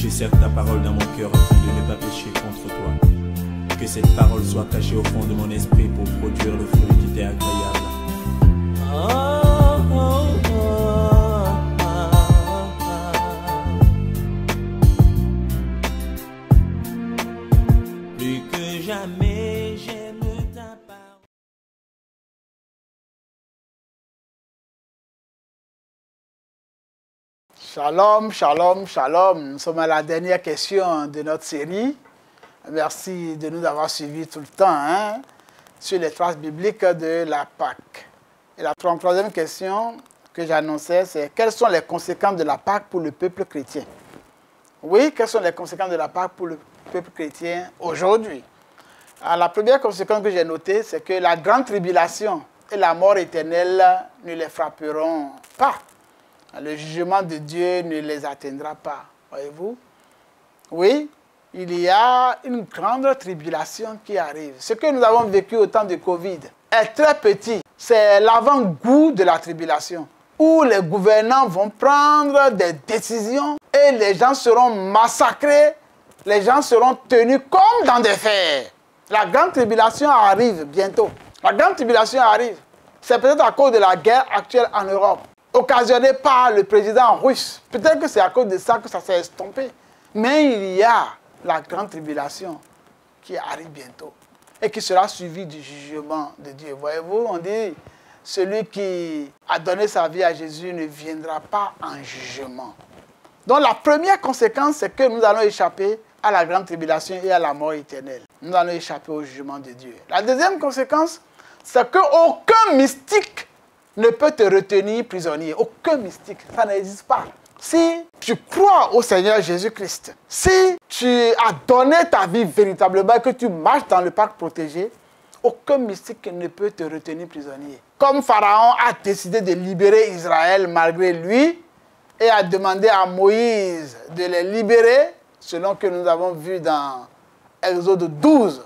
Je serre ta parole dans mon cœur afin de ne pas pécher contre toi. Que cette parole soit cachée au fond de mon esprit pour produire le fruit qui t'est agréable. Plus que jamais j'aime ta parole. Shalom, shalom, shalom. Nous sommes à la dernière question de notre série. Merci de nous avoir suivis tout le temps sur les traces bibliques de la Pâque. Et la troisième question que j'annonçais, c'est quelles sont les conséquences de la Pâque pour le peuple chrétien? Oui, quelles sont les conséquences de la Pâque pour le peuple chrétien aujourd'hui? Alors, la première conséquence que j'ai notée, c'est que la grande tribulation et la mort éternelle ne les frapperont pas. Le jugement de Dieu ne les atteindra pas, voyez-vous? Oui, il y a une grande tribulation qui arrive. Ce que nous avons vécu au temps de Covid est très petit. C'est l'avant-goût de la tribulation, où les gouvernants vont prendre des décisions et les gens seront massacrés, les gens seront tenus comme dans des fers. La grande tribulation arrive bientôt. La grande tribulation arrive. C'est peut-être à cause de la guerre actuelle en Europe, occasionnée par le président russe. Peut-être que c'est à cause de ça que ça s'est estompé. Mais il y a la grande tribulation qui arrive bientôt et qui sera suivie du jugement de Dieu. Voyez-vous, on dit, celui qui a donné sa vie à Jésus ne viendra pas en jugement. Donc la première conséquence, c'est que nous allons échapper à la grande tribulation et à la mort éternelle. Nous allons échapper au jugement de Dieu. La deuxième conséquence, c'est qu'aucun mystique ne peut te retenir prisonnier. Aucun mystique, ça n'existe pas. Si tu crois au Seigneur Jésus-Christ, si tu as donné ta vie véritablement et que tu marches dans le parc protégé, aucun mystique ne peut te retenir prisonnier. Comme Pharaon a décidé de libérer Israël malgré lui et a demandé à Moïse de les libérer, selon que nous avons vu dans Exode 12,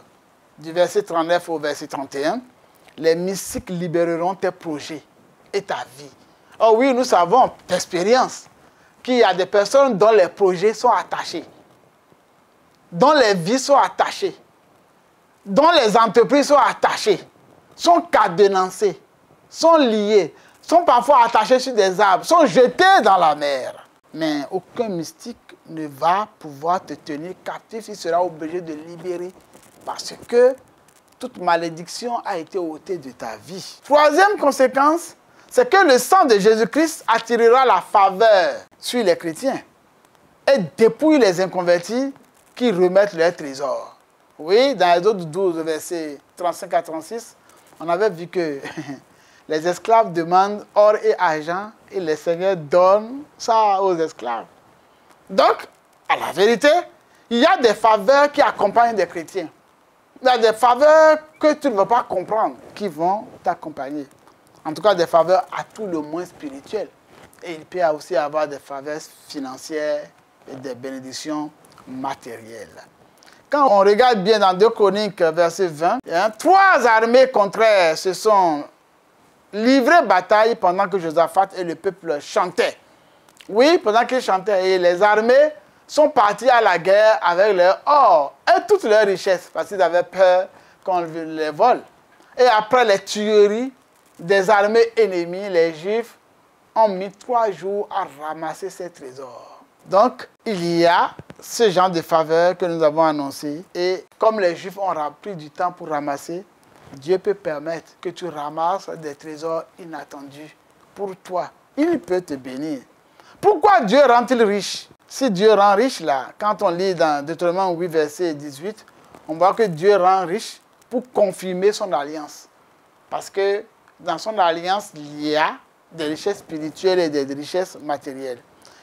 du verset 39 au verset 31, les mystiques libéreront tes projets et ta vie. Oh oui, nous savons d'expérience qu'il y a des personnes dont les projets sont attachés, dont les vies sont attachées, dont les entreprises sont attachées, sont cadenancées, sont liées, sont parfois attachées sur des arbres, sont jetées dans la mer. Mais aucun mystique ne va pouvoir te tenir captif, il sera obligé de libérer parce que toute malédiction a été ôtée de ta vie. Troisième conséquence, c'est que le sang de Jésus-Christ attirera la faveur sur les chrétiens et dépouille les inconvertis qui remettent leurs trésors. Oui, dans Exode 12, versets 35 à 36, on avait vu que les esclaves demandent or et argent et les seigneurs donnent ça aux esclaves. Donc, à la vérité, il y a des faveurs qui accompagnent des chrétiens. Il y a des faveurs que tu ne vas pas comprendre qui vont t'accompagner. En tout cas, des faveurs à tout le moins spirituelles. Et il peut aussi avoir des faveurs financières et des bénédictions matérielles. Quand on regarde bien dans 2 Chroniques, verset 20, 3 armées contraires se sont livrées bataille pendant que Josaphat et le peuple chantaient. Oui, pendant qu'ils chantaient, et les armées sont parties à la guerre avec leur or et toutes leurs richesses, parce qu'ils avaient peur qu'on les vole. Et après les tueries des armées ennemies, les Juifs ont mis 3 jours à ramasser ces trésors. Donc, il y a ce genre de faveur que nous avons annoncé. Et comme les Juifs ont pris du temps pour ramasser, Dieu peut permettre que tu ramasses des trésors inattendus pour toi. Il peut te bénir. Pourquoi Dieu rend-il riche? Si Dieu rend riche, là, quand on lit dans Deutéronome 8, verset 18, on voit que Dieu rend riche pour confirmer son alliance. Parce que dans son alliance, il y a des richesses spirituelles et des richesses matérielles.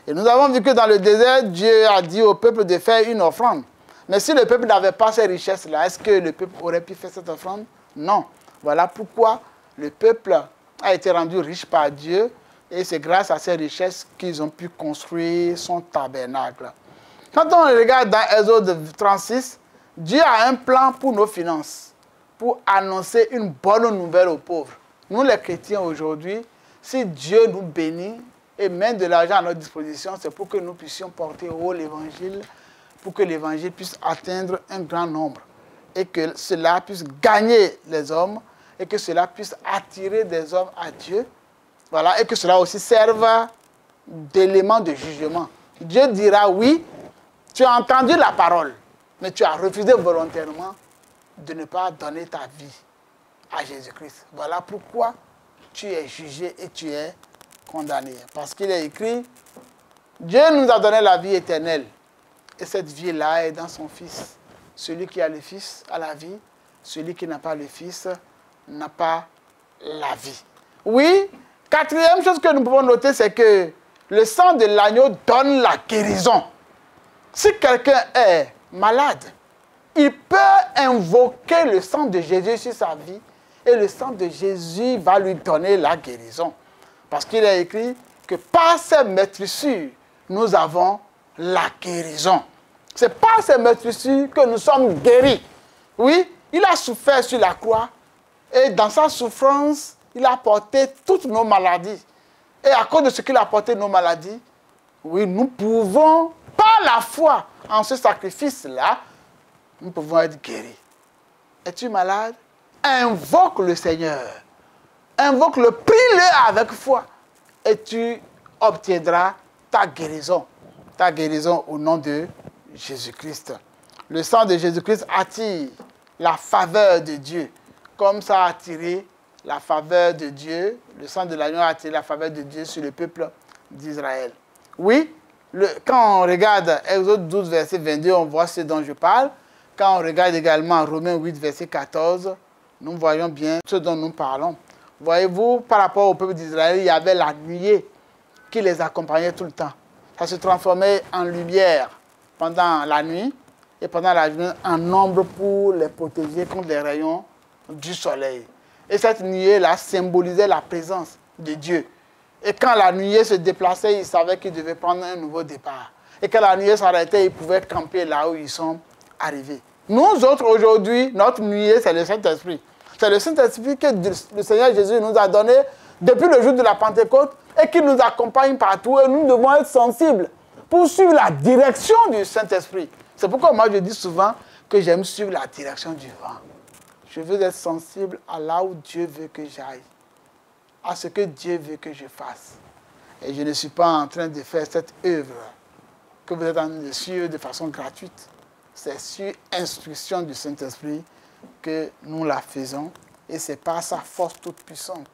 Et nous avons vu que dans le désert, Dieu a dit au peuple de faire une offrande. Mais si le peuple n'avait pas ces richesses-là, est-ce que le peuple aurait pu faire cette offrande? Non. Voilà pourquoi le peuple a été rendu riche par Dieu. Et c'est grâce à ces richesses qu'ils ont pu construire son tabernacle. Quand on regarde dans Exode 36, Dieu a un plan pour nos finances, pour annoncer une bonne nouvelle aux pauvres. Nous les chrétiens aujourd'hui, si Dieu nous bénit, et mettre de l'argent à notre disposition, c'est pour que nous puissions porter haut l'évangile, pour que l'évangile puisse atteindre un grand nombre et que cela puisse gagner les hommes et que cela puisse attirer des hommes à Dieu. Voilà, et que cela aussi serve d'élément de jugement. Dieu dira oui, tu as entendu la parole, mais tu as refusé volontairement de ne pas donner ta vie à Jésus-Christ. Voilà pourquoi tu es jugé et tu es condamné. Parce qu'il est écrit, Dieu nous a donné la vie éternelle. Et cette vie-là est dans son Fils. Celui qui a le Fils a la vie. Celui qui n'a pas le Fils n'a pas la vie. Oui, quatrième chose que nous pouvons noter, c'est que le sang de l'agneau donne la guérison. Si quelqu'un est malade, il peut invoquer le sang de Jésus sur sa vie et le sang de Jésus va lui donner la guérison. Parce qu'il est écrit que par ces meurtrissures, nous avons la guérison. C'est par ces meurtrissures que nous sommes guéris. Oui, il a souffert sur la croix et dans sa souffrance, il a porté toutes nos maladies. Et à cause de ce qu'il a porté nos maladies, oui, nous pouvons, par la foi en ce sacrifice-là, nous pouvons être guéris. Es-tu malade? Invoque le Seigneur. Invoque-le, prie-le avec foi. Et tu obtiendras ta guérison. Ta guérison au nom de Jésus-Christ. Le sang de Jésus-Christ attire la faveur de Dieu. Comme ça a attiré la faveur de Dieu, le sang de l'agneau a attiré la faveur de Dieu sur le peuple d'Israël. Oui, quand on regarde Exode 12, verset 22, on voit ce dont je parle. Quand on regarde également Romains 8, verset 14, nous voyons bien ce dont nous parlons. Voyez-vous, par rapport au peuple d'Israël, il y avait la nuée qui les accompagnait tout le temps. Ça se transformait en lumière pendant la nuit et pendant la journée en ombre pour les protéger contre les rayons du soleil. Et cette nuée-là symbolisait la présence de Dieu. Et quand la nuée se déplaçait, ils savaient qu'ils devaient prendre un nouveau départ. Et quand la nuée s'arrêtait, ils pouvaient camper là où ils sont arrivés. Nous autres, aujourd'hui, notre nuée, c'est le Saint-Esprit. C'est le Saint-Esprit que le Seigneur Jésus nous a donné depuis le jour de la Pentecôte et qui nous accompagne partout. Et nous devons être sensibles pour suivre la direction du Saint-Esprit. C'est pourquoi moi je dis souvent que j'aime suivre la direction du vent. Je veux être sensible à là où Dieu veut que j'aille, à ce que Dieu veut que je fasse. Et je ne suis pas en train de faire cette œuvre que vous êtes en train de suivre de façon gratuite. C'est sur instruction du Saint-Esprit que nous la faisons. Et c'est par sa force toute puissante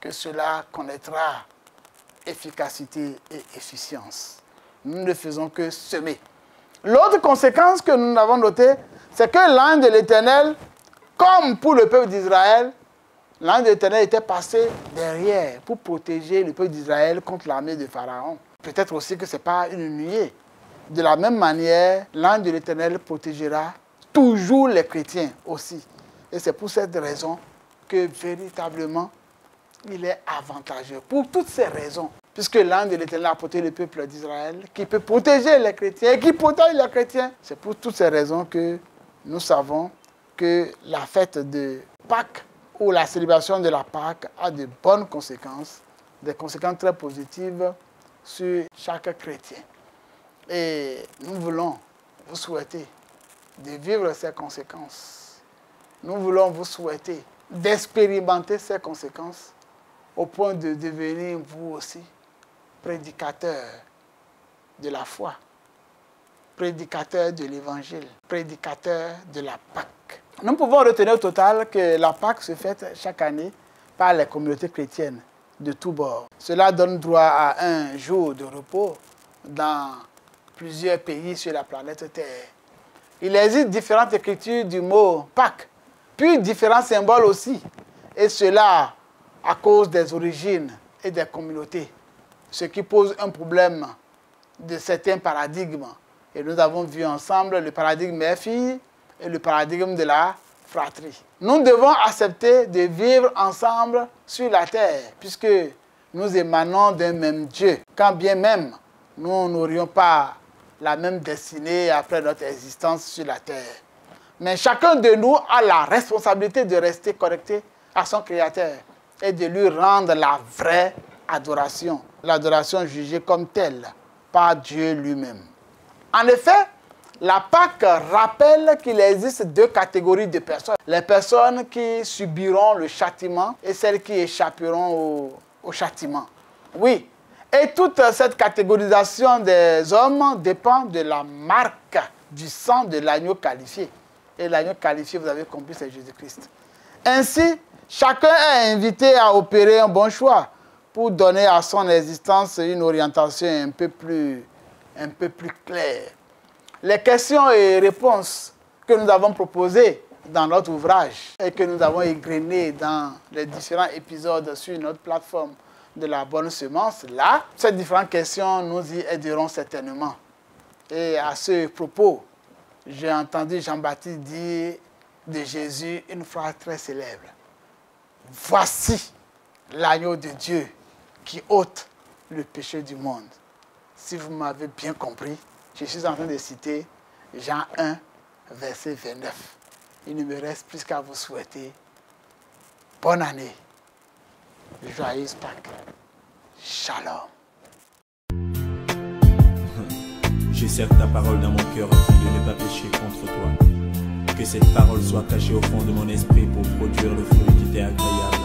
que cela connaîtra efficacité et efficience. Nous ne faisons que semer. L'autre conséquence que nous avons notée, c'est que l'ange de l'Éternel, comme pour le peuple d'Israël, l'ange de l'Éternel était passé derrière pour protéger le peuple d'Israël contre l'armée de Pharaon. Peut-être aussi que ce n'est pas une nuée. De la même manière, l'ange de l'Éternel protégera toujours les chrétiens aussi. Et c'est pour cette raison que véritablement, il est avantageux. Pour toutes ces raisons, puisque l'ange de l'Éternel a protégé le peuple d'Israël, qui peut protéger les chrétiens et qui protège les chrétiens. C'est pour toutes ces raisons que nous savons que la fête de Pâques ou la célébration de la Pâques a de bonnes conséquences, des conséquences très positives sur chaque chrétien. Et nous voulons vous souhaiter de vivre ces conséquences. Nous voulons vous souhaiter d'expérimenter ces conséquences au point de devenir vous aussi prédicateur de la foi, prédicateur de l'évangile, prédicateur de la Pâque. Nous pouvons retenir au total que la Pâque se fête chaque année par les communautés chrétiennes de tous bords. Cela donne droit à un jour de repos dans plusieurs pays sur la planète Terre. Il existe différentes écritures du mot Pâques, puis différents symboles aussi, et cela à cause des origines et des communautés, ce qui pose un problème de certains paradigmes. Et nous avons vu ensemble le paradigme mère-fille et le paradigme de la fratrie. Nous devons accepter de vivre ensemble sur la terre, puisque nous émanons d'un même Dieu, quand bien même nous n'aurions pas la même destinée après notre existence sur la terre. Mais chacun de nous a la responsabilité de rester connecté à son Créateur et de lui rendre la vraie adoration. L'adoration jugée comme telle par Dieu lui-même. En effet, la Pâque rappelle qu'il existe deux catégories de personnes. Les personnes qui subiront le châtiment et celles qui échapperont au châtiment. Oui, et toute cette catégorisation des hommes dépend de la marque du sang de l'agneau qualifié. Et l'agneau qualifié, vous avez compris, c'est Jésus-Christ. Ainsi, chacun est invité à opérer un bon choix pour donner à son existence une orientation un peu plus claire. Les questions et réponses que nous avons proposées dans notre ouvrage et que nous avons égrenées dans les différents épisodes sur notre plateforme de la bonne semence, là, ces différentes questions nous y aideront certainement. Et à ce propos, j'ai entendu Jean-Baptiste dire de Jésus une phrase très célèbre. Voici l'agneau de Dieu qui ôte le péché du monde. Si vous m'avez bien compris, je suis en train de citer Jean 1, verset 29. Il ne me reste plus qu'à vous souhaiter bonne année, joyeuse Pâques. Shalom. Je serre ta parole dans mon cœur afin de ne pas pécher contre toi. Que cette parole soit cachée au fond de mon esprit pour produire le fruit qui t'est agréable.